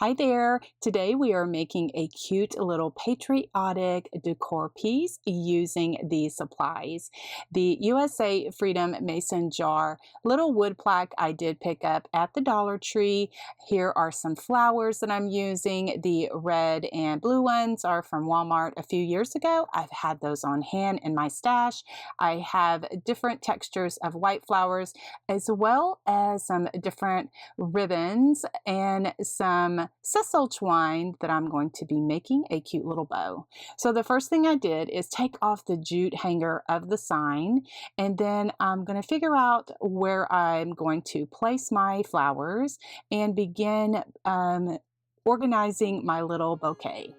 Hi there. Today we are making a cute little patriotic decor piece using these supplies. The USA Freedom Mason jar little wood plaque I did pick up at the Dollar Tree. Here are some flowers that I'm using. The red and blue ones are from Walmart a few years ago. I've had those on hand in my stash. I have different textures of white flowers as well as some different ribbons and some sisal twine that I'm going to be making a cute little bow. So the first thing I did is take off the jute hanger of the sign, and then I'm going to figure out where I'm going to place my flowers and begin organizing my little bouquet.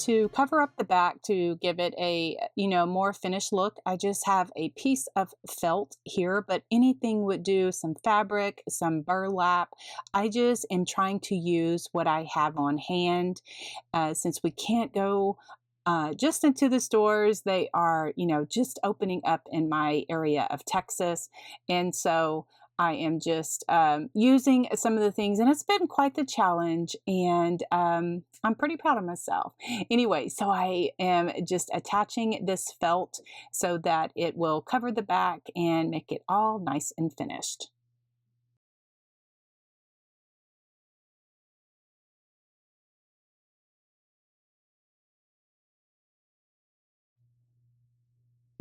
To cover up the back to give it a, more finished look, I just have a piece of felt here, but anything would do, some fabric, some burlap. I just am trying to use what I have on hand. Since we can't go just into the stores, they are, just opening up in my area of Texas. And so I am just using some of the things, and it's been quite the challenge, and I'm pretty proud of myself. Anyway, so I am just attaching this felt so that it will cover the back and make it all nice and finished.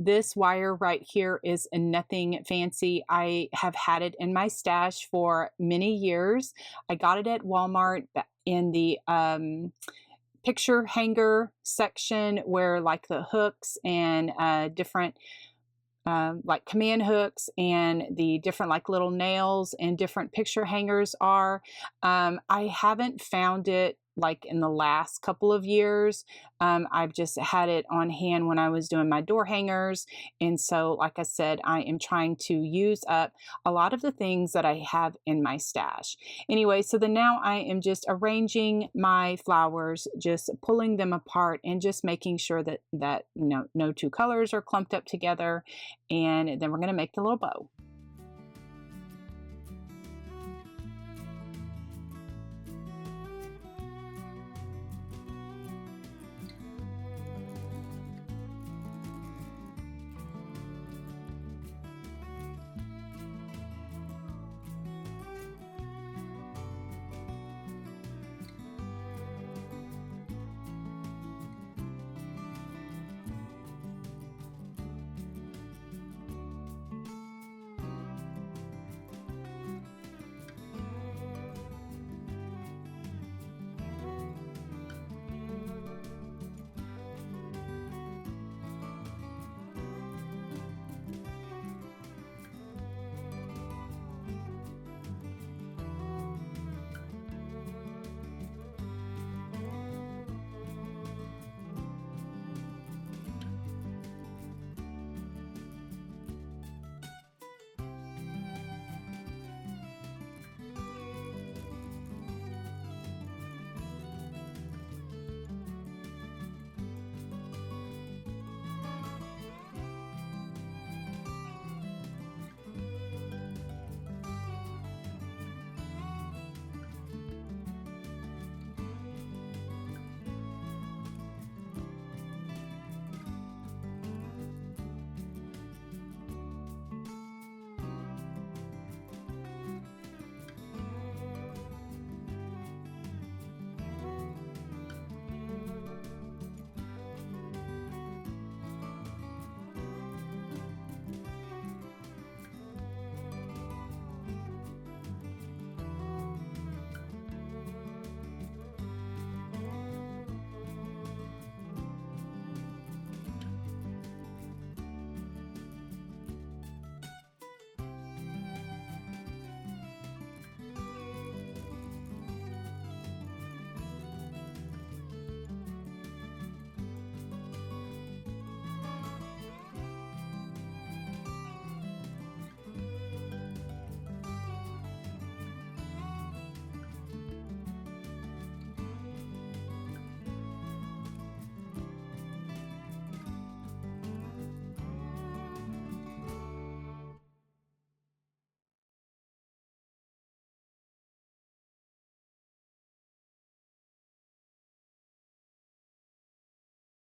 This wire right here is nothing fancy. I have had it in my stash for many years. I got it at Walmart in the picture hanger section where like the hooks and different like command hooks and the different like little nails and different picture hangers are. I haven't found it like in the last couple of years. I've just had it on hand when I was doing my door hangers. And so, like I said, I am trying to use up a lot of the things that I have in my stash. Anyway, so then now I am just arranging my flowers, just pulling them apart and just making sure that no two colors are clumped up together. And then we're going to make the little bow.